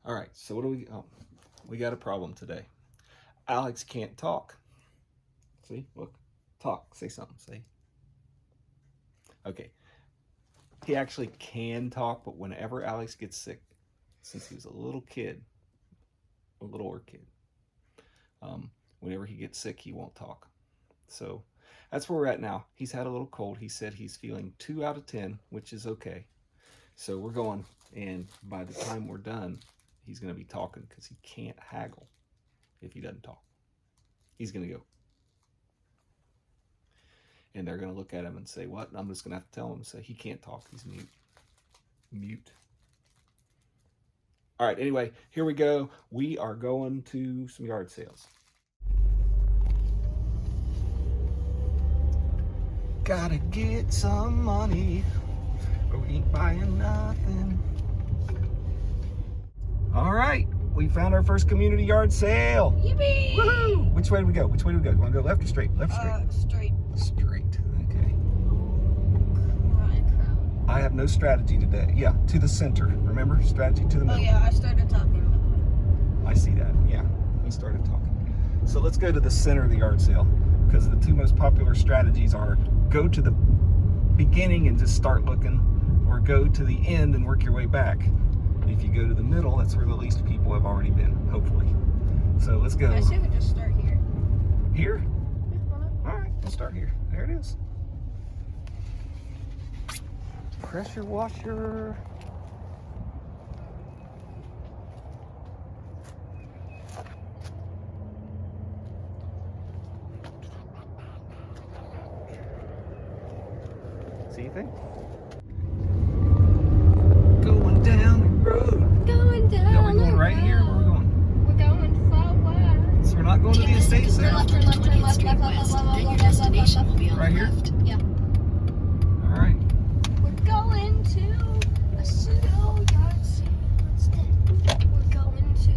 All right, so what do we got a problem today. Alex can't talk. See, look, talk, say something, say. Okay, he actually can talk, but whenever Alex gets sick, since he was a little kid, a littler kid, whenever he gets sick, he won't talk. So that's where we're at now. He's had a little cold. He said he's feeling 2 out of 10, which is okay. So we're going, and by the time we're done, he's going to be talking because he can't haggle if he doesn't talk. He's going to go. And they're going to look at him and say, what? And I'm just going to have to tell him, say, he can't talk. He's mute. Mute. All right, anyway, here we go. We are going to some yard sales. Gotta get some money, but we ain't buying nothing. All right, we found our first community yard sale. Yippee! Woohoo! Which way do we go? Which way do we go? You want to go left or straight? Left or straight? Straight. Straight. Okay. Crowd. I have no strategy today. Yeah, to the center. Remember, strategy to the middle. Oh yeah, I started talking. I see that. Yeah, we started talking. So let's go to the center of the yard sale, because the two most popular strategies are go to the beginning and just start looking, or go to the end and work your way back. If you go to the middle, that's where the least people have already been, hopefully. So let's go. I say we just start here. Here? Yeah, why not? All right, we'll start here. There it is. Pressure washer. See anything? Going down the road. Going down. Are we going right here? Where are we going? We're going far west. So we're not going to the estate sale? Turn left. Then your destination will be on Right the here? left. Yeah. All right. We're going to a pseudo yard sale instead. We're going to.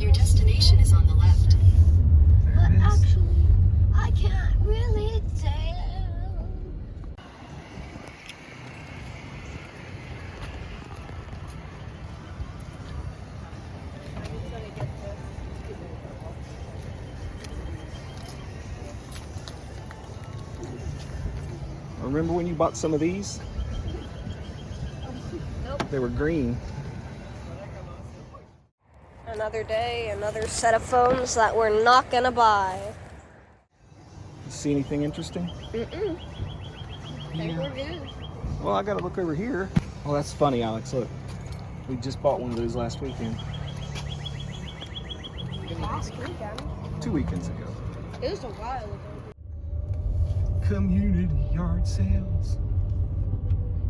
Your destination is on the left. There But it is. actually, I can't really tell. Remember when you bought some of these? Nope. They were green. Another day, another set of phones that we're not gonna buy. You see anything interesting? Mm-mm. I think we're good. Well, I gotta look over here. Oh, that's funny, Alex. Look, we just bought one of those last weekend. Last weekend. 2 weekends ago. It was a while ago. Community yard sales.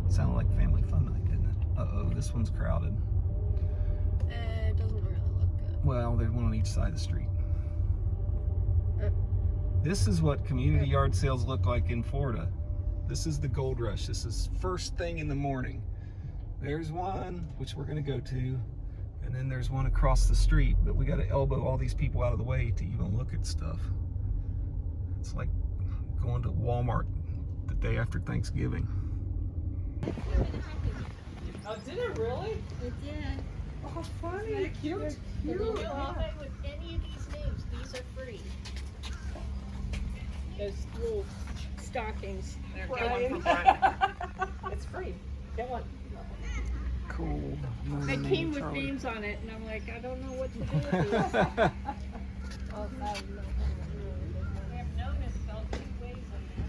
Sounded like family fun night, didn't it? Uh-oh, this one's crowded. It doesn't really look good. Well, there's one on each side of the street. This is what community yard sales look like in Florida. This is the gold rush. This is first thing in the morning. There's one, which we're gonna go to, and then there's one across the street, but we gotta elbow all these people out of the way to even look at stuff. It's like going to Walmart the day after Thanksgiving. Oh, did it really? It did. Oh, funny. Cute. You know, with any of these names, these are free. Those little stockings. Get Right. one for Brett. It's free. Get one. Cool. They came with names on it, and I'm like, I don't know what to do with these. Oh, God, no. We have no misspelled 2 ways on that.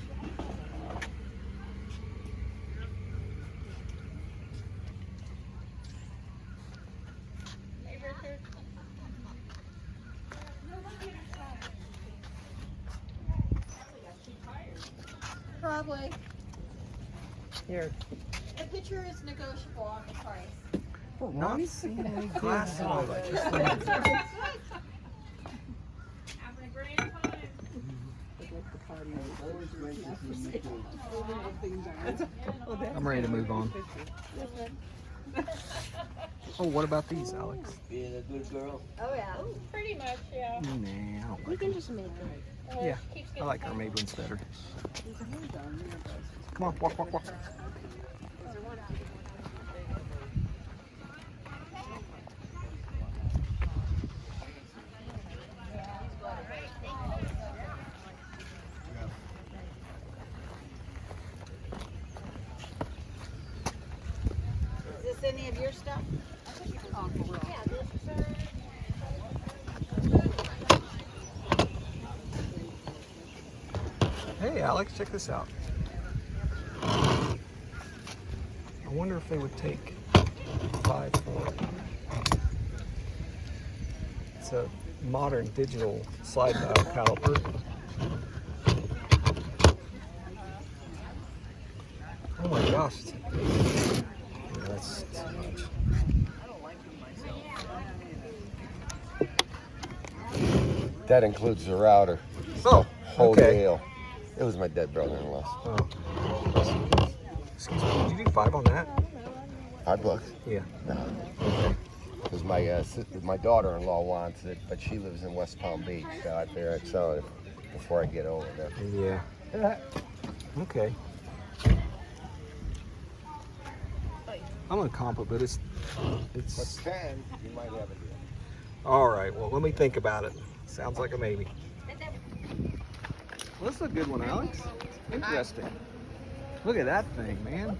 Hey, Richard. Probably. Here. The picture is negotiable on the price. Not seeing any glasses on. Have a great time. I'm ready to move on. Oh, what about these, Alex? Being a good girl. Oh, yeah. Pretty much, yeah. Nah, I don't You like can them. just make them. Yeah, Keeps I getting like our made ones better. Come on, walk, walk, walk. any of your stuff? Hey, Alex, check this out. I wonder if they would take 5 for it. It's a modern digital slide dial caliper. Oh my gosh. Yeah, that's too much. That includes the router. Oh, Whole okay. deal. It was my dead brother-in-law's. Oh. Excuse me, did you do 5 on that? $5? Yeah. No. Because my daughter-in-law wants it, but she lives in West Palm Beach, so I figured I'd sell it before I get over there. Yeah. Okay. I'm gonna comp it, but it's. But 10, you might have it. All right. Well, let me think about it. Sounds like a maybe. Well, this is a good one, Alex. Interesting. Look at that thing, man.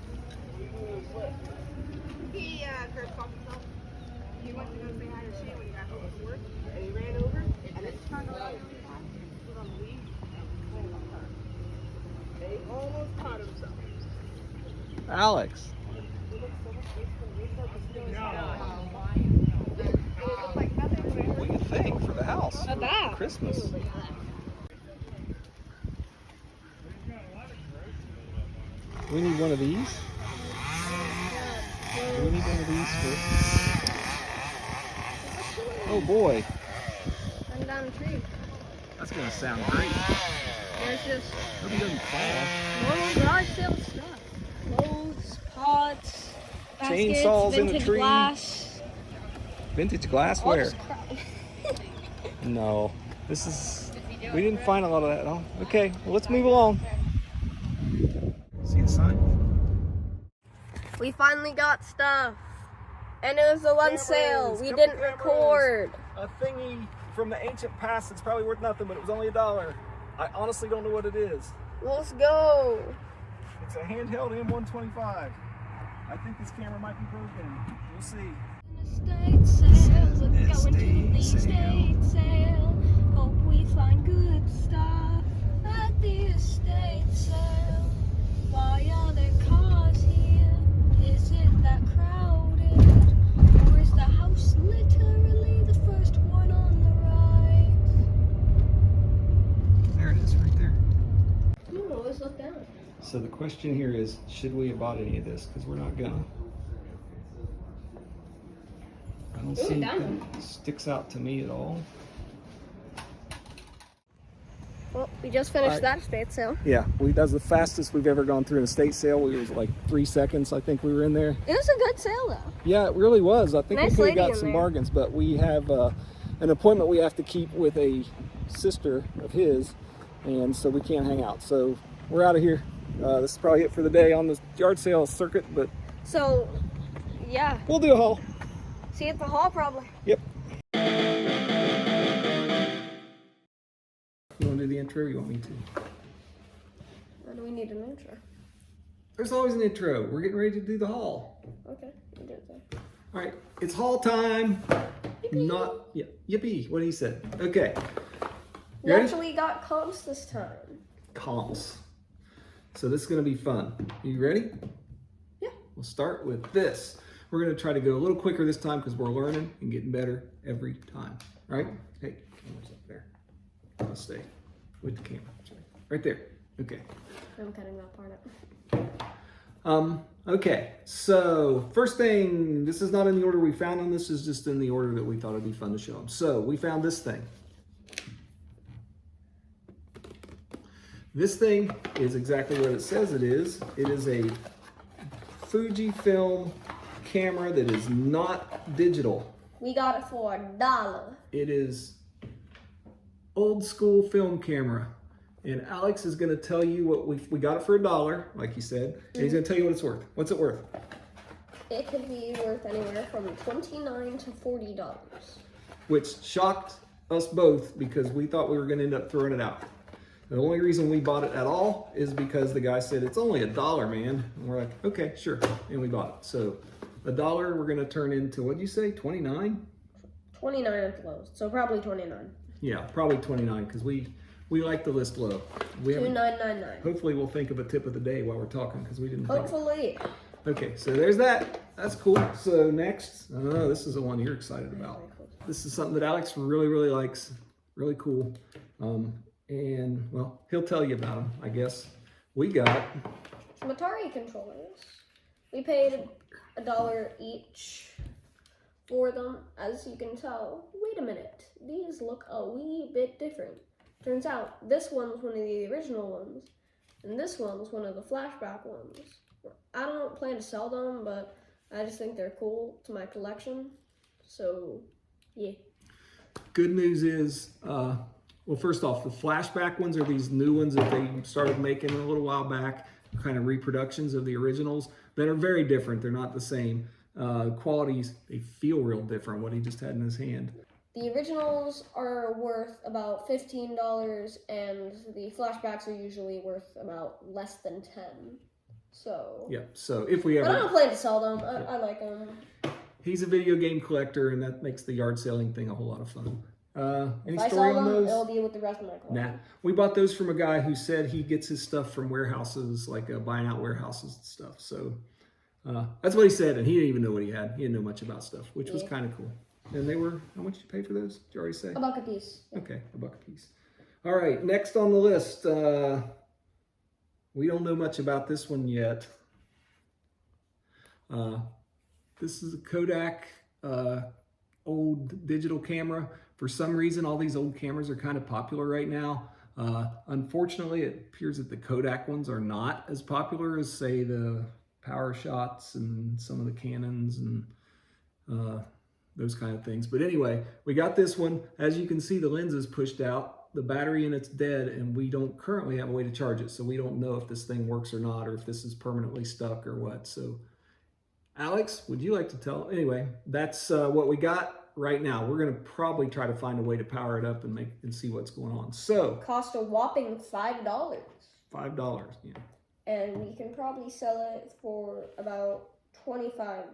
He went to go say hi to Shane when he got home from work, and he ran over, and it turned around really fast, put on the lead, and he almost caught himself. Alex. What do you think for the house? Not bad. Christmas. We need one of these. Do we need one of these for? Oh boy, I'm down a tree. that's gonna sound great. There's just Hope he doesn't fall. normal garage sale stuff. Clothes, pots, baskets, Chainsaws in the vintage tree. glass. Vintage glass I'll where? just cry. No, this is. We didn't find a lot of that. Oh, okay, well, let's move along. See the sign? We finally got stuff. And it was the one sale. We couple didn't cameras. record. A thingy from the ancient past that's probably worth nothing, but it was only $1. I honestly don't know what it is. Let's go. It's a handheld M125. I think this camera might be broken. We'll see. Estate sale. We're going to Estate the sale. estate sale. Hope we find good stuff at the estate sale. Why are there cars here? Is it that crowded? Or is the house literally the first one on the right? There it is, right there. You always look down. So the question here is, should we have bought any of this? Because we're not gonna. I don't see anything that sticks out to me at all. Well, we just finished Alright. that estate sale. Yeah, that was the fastest we've ever gone through an estate sale. We was like 3 seconds, I think we were in there. It was a good sale though. Yeah, it really was. I think Nice we could have lady got in some there. bargains, but we have an appointment we have to keep with a sister of his, and so we can't hang out. So we're out of here. This is probably it for the day on the yard sale circuit, but So, yeah. we'll do a haul. See you at the hall probably. Yep. You want to do the intro or you want me to? Or do we need an intro? There's always an intro. We're getting ready to do the haul. Okay, you do it then. All right, it's haul time. Not, yeah, yippee, what he said. Okay. We Ready? actually got comps this time. Comps. So this is going to be fun. You ready? Yeah. We'll start with this. We're going to try to go a little quicker this time because we're learning and getting better every time. All right? Hey, camera's up there. I'll stay with the camera. Sorry. Right there. Okay. I'm cutting that part up. Okay, so first thing, this is not in the order we found them. This is just in the order that we thought it'd be fun to show them. So we found this thing. This thing is exactly what it says it is. It is a Fujifilm camera that is not digital. We got it for $1. It is old school film camera. And Alex is going to tell you what we got it for $1, like he said. And he's going to tell you what it's worth. What's it worth? It could be worth anywhere from $29 to $40. Which shocked us both because we thought we were going to end up throwing it out. The only reason we bought it at all is because the guy said, it's only $1, man. And we're like, okay, sure. And we bought it. So $1 we're gonna turn into, what'd you say, 29? 29 at the lowest, so probably 29. Yeah, probably 29 because we like the list low. We haven't, 2999. hopefully we'll think of a tip of the day while we're talking because we didn't think. Hopefully. Okay, so there's that. That's cool. So next, this is the one you're excited about. This is something that Alex really, really likes. Really cool. And well, he'll tell you about them, I guess. We got Some Atari controllers. We paid $1 each for them. As you can tell, wait a minute, these look a wee bit different. Turns out this one's one of the original ones, and this one's one of the flashback ones. I don't plan to sell them, but I just think they're cool to my collection. So, yeah. good news is, well, first off, the flashback ones are these new ones that they started making a little while back, kind of reproductions of the originals that are very different. They're not the same. Qualities, they feel real different, what he just had in his hand. The originals are worth about $15, and the flashbacks are usually worth about less than $10. So, Yeah, so if we but I ever, don't plan to sell them. I like them. he's a video game collector and that makes the yard selling thing a whole lot of fun. Any If I story sell on them, those? it'll be with the rest of my collection. Nah, we bought those from a guy who said he gets his stuff from warehouses, like buying out warehouses and stuff. So that's what he said, and he didn't even know what he had. He didn't know much about stuff, which was Yeah. kind of cool. And they were, how much did you pay for those? Did you already say? $1 a piece. Okay, $1 a piece. All right, next on the list, we don't know much about this one yet. This is a Kodak old digital camera. For some reason, all these old cameras are kind of popular right now. Unfortunately, it appears that the Kodak ones are not as popular as, say, the PowerShots and some of the Canons and those kind of things. But anyway, we got this one. As you can see, the lens is pushed out, the battery in it's dead, and we don't currently have a way to charge it. So we don't know if this thing works or not, or if this is permanently stuck or what. So Alex, would you like to tell? Anyway, that's what we got right now. We're going to probably try to find a way to power it up and see what's going on. So Cost a whopping $5. $5, yeah. And we can probably sell it for about $25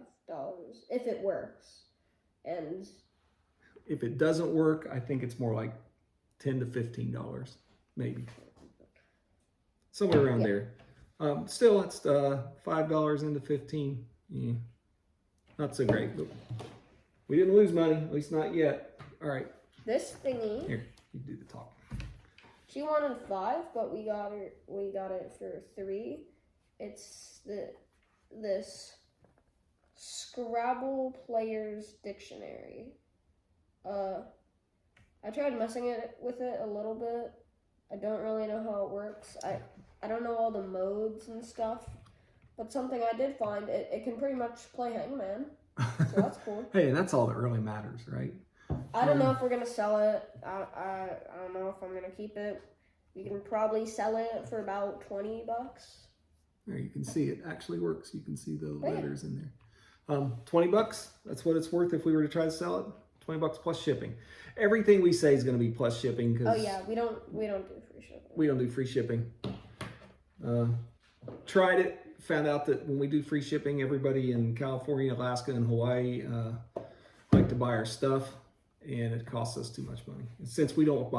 if it works. And If it doesn't work, I think it's more like $10 to $15, maybe. Somewhere around there. Still, it's $5 into 15. Yeah, not so great, but we didn't lose money, at least not yet. All right, this thingy, here, you do the talk. she wanted 5, but we got it for 3. It's this Scrabble Player's Dictionary. I tried messing with it a little bit. I don't really know how it works. I don't know all the modes and stuff, but something I did find, it can pretty much play Hangman, so that's cool. Hey, that's all that really matters, right? I don't know if we're gonna sell it. I don't know if I'm gonna keep it. We can probably sell it for about $20. There, you can see it actually works. You can see the yeah. letters in there. $20, that's what it's worth if we were to try to sell it. $20 plus shipping. Everything we say is going to be plus shipping because Oh yeah, we don't do free shipping. we don't do free shipping. Tried it, found out that when we do free shipping, everybody in California, Alaska, and Hawaii like to buy our stuff, and it costs us too much money. And since we don't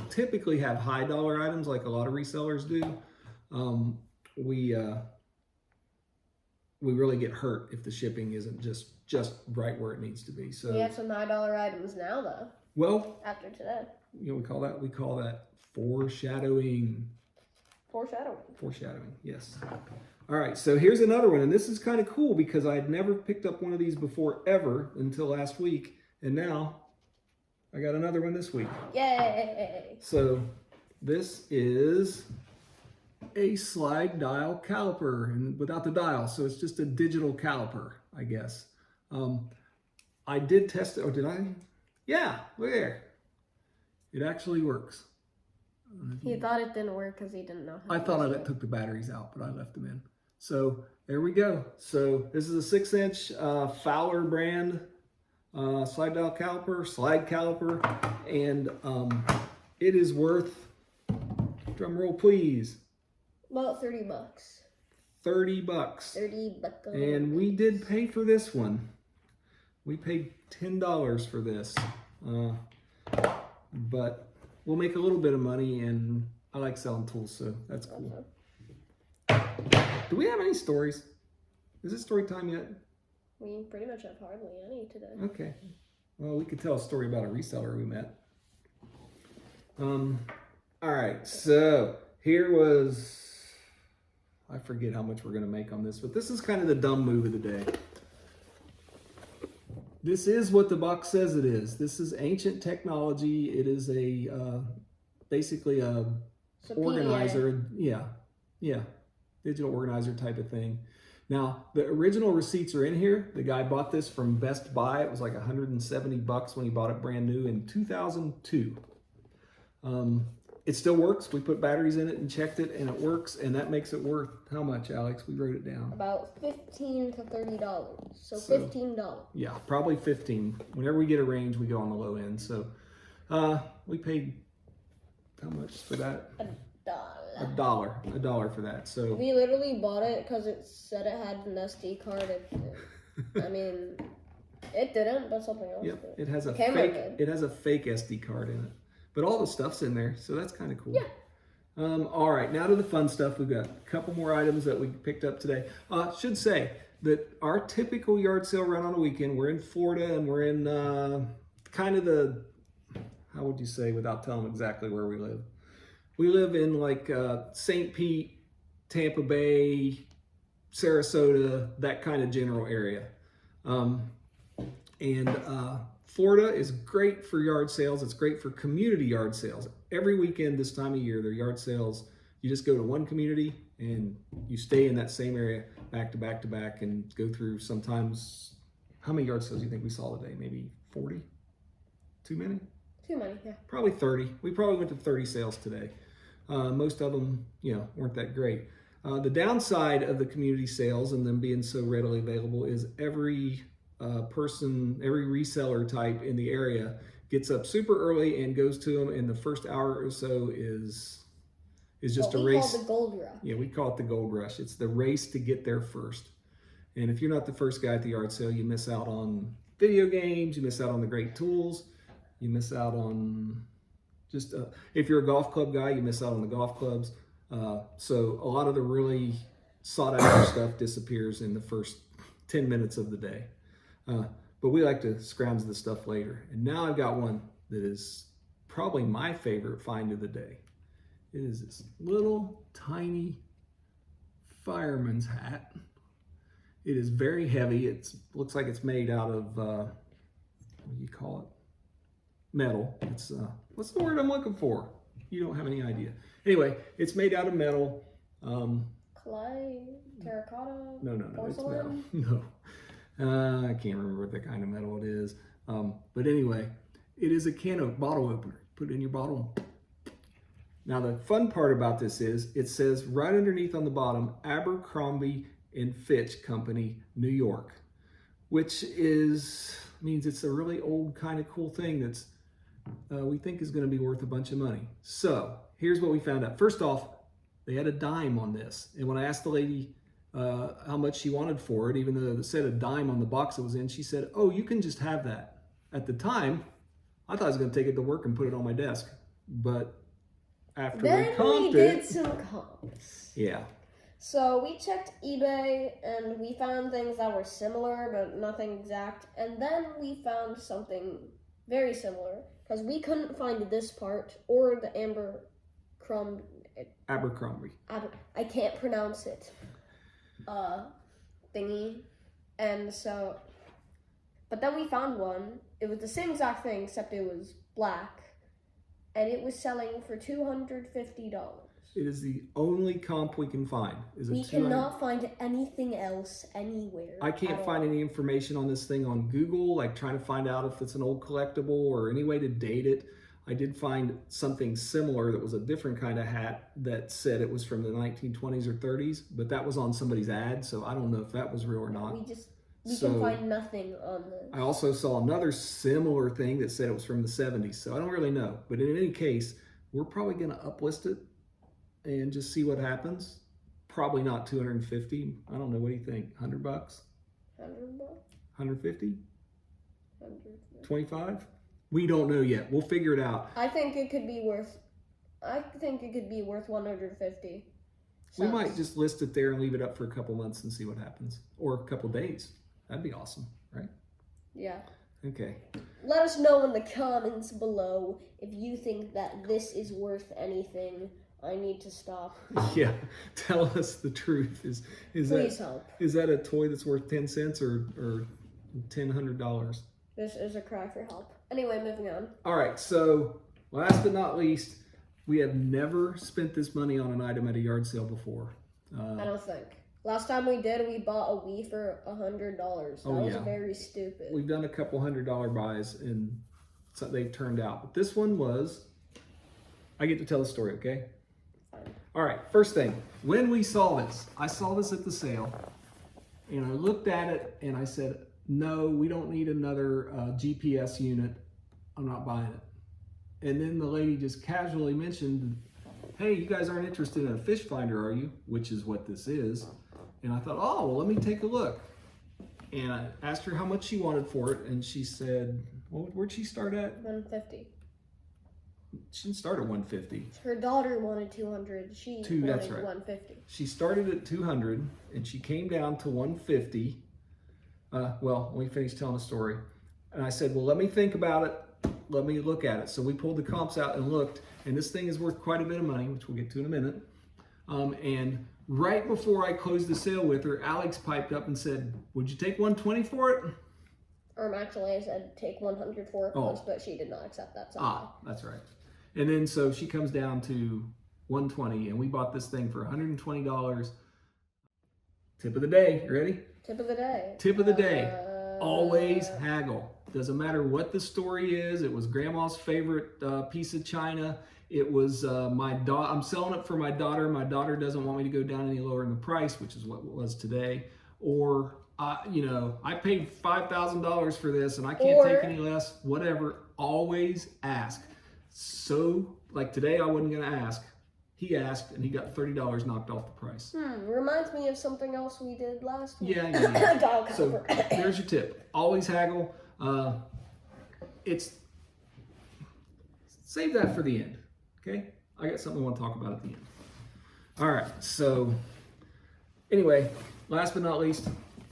typically have high dollar items like a lot of resellers do, we really get hurt if the shipping isn't just right where it needs to be. So We have some high dollar items now though. well, After today, you know, we call that foreshadowing. foreshadowing. Yes. All right, so here's another one, and this is kind of cool because I had never picked up one of these before ever until last week, and now I got another one this week. Yay! So this is a slide dial caliper, and without the dial, so it's just a digital caliper, I guess. I did test it, or did I? Yeah, look there. It actually works. He thought it didn't work because he didn't know how. I thought I took the batteries out, but I left them in. So there we go. So this is a 6-inch Fowler brand slide dial caliper, slide caliper, and it is worth, drum roll please, About $30. $30. $30. And we did pay for this one. We paid $10 for this. But we'll make a little bit of money, and I like selling tools, so that's cool. Do we have any stories? Is it story time yet? We pretty much have hardly any today. Okay. Well, we could tell a story about a reseller we met. All right, so here was, I forget how much we're going to make on this, but this is kind of the dumb move of the day. This is what the box says it is. This is ancient technology. It is a basically a organizer. Yeah, digital organizer type of thing. Now, the original receipts are in here. The guy bought this from Best Buy. It was like $170 when he bought it brand new in 2002. It still works. We put batteries in it and checked it, and it works, and that makes it worth how much, Alex? We wrote it down. About $15 to $30. So $15. Yeah, probably 15. Whenever we get a range, we go on the low end. So we paid how much for that? $1 for that. So we literally bought it because it said it had an SD card. I mean, it didn't, but something else. Yep, did. it has a Camera fake. did. It has a fake SD card in it, but all the stuff's in there, so that's kind of cool. Yeah. All right, now to the fun stuff. We've got a couple more items that we picked up today. Should say that our typical yard sale run on a weekend. We're in Florida, and we're in kind of the, how would you say without telling them exactly where we live? We live in like St. Pete, Tampa Bay, Sarasota, that kind of general area. Florida is great for yard sales. It's great for community yard sales. Every weekend this time of year, their yard sales, you just go to one community and you stay in that same area back to back to back and go through sometimes, how many yard sales do you think we saw today? Maybe 40? Too many? Too many, yeah. Probably 30. We probably went to 30 sales today. Most of them, weren't that great. The downside of the community sales and them being so readily available is every every reseller type in the area gets up super early and goes to them, and the first hour or so is just a race. Call the gold rush. Yeah, we call it the gold rush. It's the race to get there first. And if you're not the first guy at the yard sale, you miss out on video games, you miss out on the great tools, you miss out on just, if you're a golf club guy, you miss out on the golf clubs. So a lot of the really sought after stuff disappears in the first 10 minutes of the day. But we like to scrounge the stuff later. And now I've got one that is probably my favorite find of the day. It is this little tiny fireman's hat. It is very heavy. It looks like it's made out of, what do you call it? Metal. It's, what's the word I'm looking for? You don't have any idea. Anyway, it's made out of metal. Clay, terracotta, No, porcelain. it's metal. No. I can't remember what the kind of metal it is. But anyway, it is a bottle opener. Put it in your bottle. Now the fun part about this is it says right underneath on the bottom, Abercrombie and Fitch Company, New York, which means it's a really old kind of cool thing that's we think is going to be worth a bunch of money. So here's what we found out. First off, they had a dime on this. And when I asked the lady how much she wanted for it, even though it said a dime on the box it was in, she said, "Oh, you can just have that." At the time, I thought I was going to take it to work and put it on my desk. But after Then we comped did it, some comps. yeah. So we checked eBay and we found things that were similar but nothing exact. And then we found something very similar because we couldn't find this part or the Abercrombie. I can't pronounce it. Thingy. And so, but then we found one. It was the same exact thing except it was black. And it was selling for $250. It is the only comp we can find. We cannot find anything else anywhere. I can't at find all. any information on this thing on Google, like trying to find out if it's an old collectible or any way to date it. I did find something similar that was a different kind of hat that said it was from the 1920s or 30s, but that was on somebody's ad, so I don't know if that was real or not. We can find nothing on this. I also saw another similar thing that said it was from the 70s, so I don't really know. But in any case, we're probably going to uplist it and just see what happens. probably not 250. I don't know. What do you think? $100? 100 bucks? 150? 100. 25? We don't know yet. We'll figure it out. I think it could be worth 150. We might just list it there and leave it up for a couple months and see what happens, or a couple days. That'd be awesome, right? Yeah. Okay. Let us know in the comments below if you think that this is worth anything. I need to stop. Yeah. Tell us the truth. Is Please help. Is that a toy that's worth 10 cents or $100? This is a cry for help. Anyway, moving on. All right. So last but not least, we have never spent this money on an item at a yard sale before. I don't think. Last time we did, we bought a Wii for $100. That was very stupid. We've done a couple $100 buys and so they've turned out. But this one was, I get to tell the story, okay? Fine. All right, first thing, when we saw this, I saw this at the sale and I looked at it and I said, no, we don't need another GPS unit. I'm not buying it. And then the lady just casually mentioned, hey, you guys aren't interested in a fish finder, are you? Which is what this is. And I thought, oh, well, let me take a look. And I asked her how much she wanted for it. And she said, well, where'd she start at? 150. She didn't start at 150. Her daughter wanted 200. She wanted That's right. 150. She started at 200 and she came down to 150. Well, let me finish telling the story. And I said, well, let me think about it. Let me look at it. So we pulled the comps out and looked, and this thing is worth quite a bit of money, which we'll get to in a minute. And right before I closed the sale with her, Alex piped up and said, would you take 120 for it? Actually, I said take 100 for it once, but she did not accept that. That's right. And then so she comes down to 120, and we bought this thing for $120. Tip of the day. You ready? Tip of the day. Tip of the day. Always haggle. Doesn't matter what the story is. It was grandma's favorite piece of china. It was I'm selling it for my daughter. My daughter doesn't want me to go down any lower in the price, which is what it was today. Or, I paid $5,000 for this and I can't take any less. Whatever. Always ask. So, like today, I wasn't going to ask. He asked and he got $30 knocked off the price. Reminds me of something else we did last week. Yeah. So there's your tip. Always haggle. Save that for the end. Okay? I got something I want to talk about at the end. All right. So anyway, last but not least,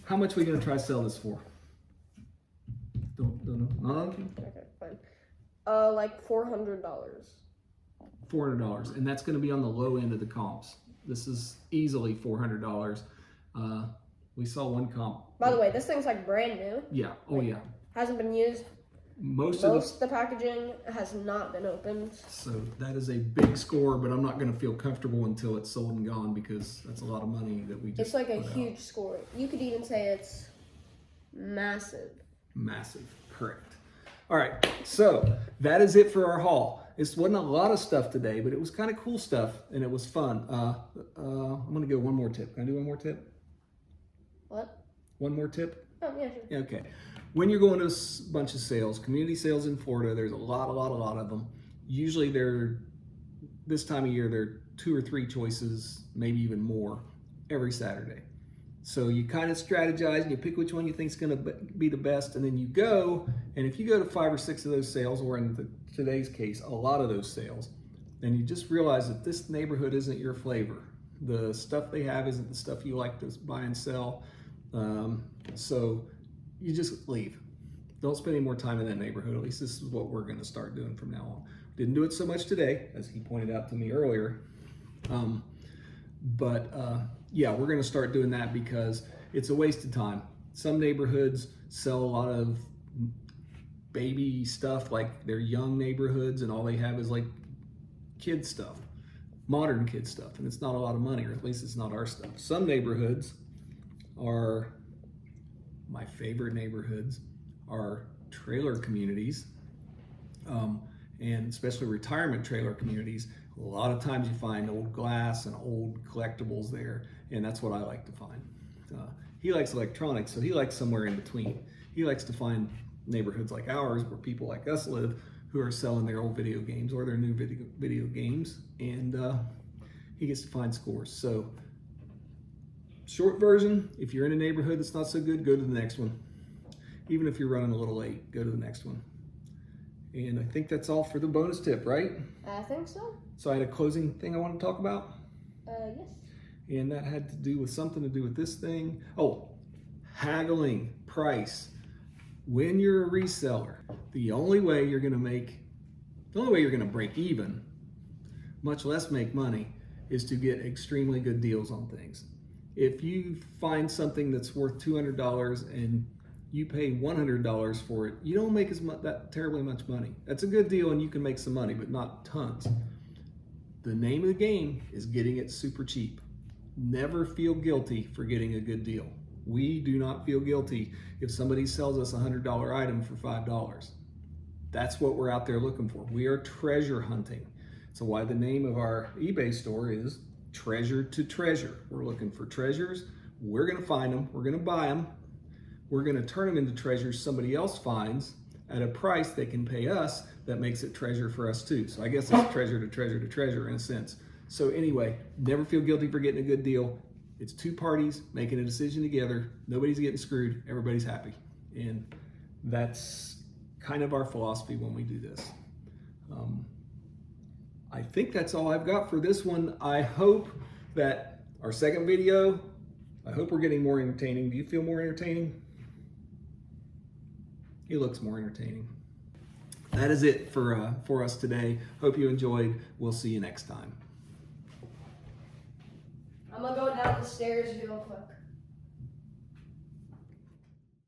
how much are we going to try to sell this for? Don't know. None? Okay, fine. Like $400. $400, and that's going to be on the low end of the comps. This is easily $400. We saw one comp. By the way, this thing's like brand new. Yeah. Oh yeah. Hasn't been used. Most of the packaging has not been opened. So that is a big score, but I'm not going to feel comfortable until it's sold and gone because that's a lot of money that we just. It's like a huge score. You could even say it's massive. Massive. Correct. All right. So that is it for our haul. It wasn't a lot of stuff today, but it was kind of cool stuff, and it was fun. I'm going to go one more tip. Can I do one more tip? What? One more tip? Oh, yeah, sure. Okay. When you're going to a bunch of sales, community sales in Florida, there's a lot of them. Usually this time of year, there are 2 or 3 choices, maybe even more, every Saturday. So you kind of strategize and you pick which one you think is going to be the best, and then you go, and if you go to 5 or 6 of those sales, or in today's case, a lot of those sales, then you just realize that this neighborhood isn't your flavor. The stuff they have isn't the stuff you like to buy and sell. So you just leave. Don't spend any more time in that neighborhood. At least this is what we're going to start doing from now on. Didn't do it so much today, as he pointed out to me earlier. Yeah, we're going to start doing that because it's a waste of time. Some neighborhoods sell a lot of baby stuff, like they're young neighborhoods, and all they have is like kid stuff, modern kid stuff, and it's not a lot of money, or at least it's not our stuff. Some neighborhoods are, my favorite neighborhoods are trailer communities, and especially retirement trailer communities. A lot of times you find old glass and old collectibles there, and that's what I like to find. He likes electronics, so he likes somewhere in between. He likes to find neighborhoods like ours where people like us live who are selling their old video games or their new video games, and he gets to find scores. So short version, if you're in a neighborhood that's not so good, go to the next one. Even if you're running a little late, go to the next one. And I think that's all for the bonus tip, right? I think so. So I had a closing thing I want to talk about. Yes. And that had to do with something to do with this thing. Oh, haggling price. When you're a reseller, the only way you're going to break even, much less make money, is to get extremely good deals on things. If you find something that's worth $200 and you pay $100 for it, you don't make that terribly much money. That's a good deal and you can make some money, but not tons. The name of the game is getting it super cheap. Never feel guilty for getting a good deal. We do not feel guilty if somebody sells us a $100 item for $5. That's what we're out there looking for. We are treasure hunting. So why the name of our eBay store is Treasure to Treasure. We're looking for treasures. We're going to find them. We're going to buy them. We're going to turn them into treasures somebody else finds at a price they can pay us that makes it treasure for us too. So I guess it's treasure to treasure to treasure in a sense. So anyway, never feel guilty for getting a good deal. It's two parties making a decision together. Nobody's getting screwed. Everybody's happy. And that's kind of our philosophy when we do this. I think that's all I've got for this one. I hope that our second video, I hope we're getting more entertaining. Do you feel more entertaining? He looks more entertaining. That is it for us today. Hope you enjoyed. We'll see you next time. I'm gonna go down the stairs real quick.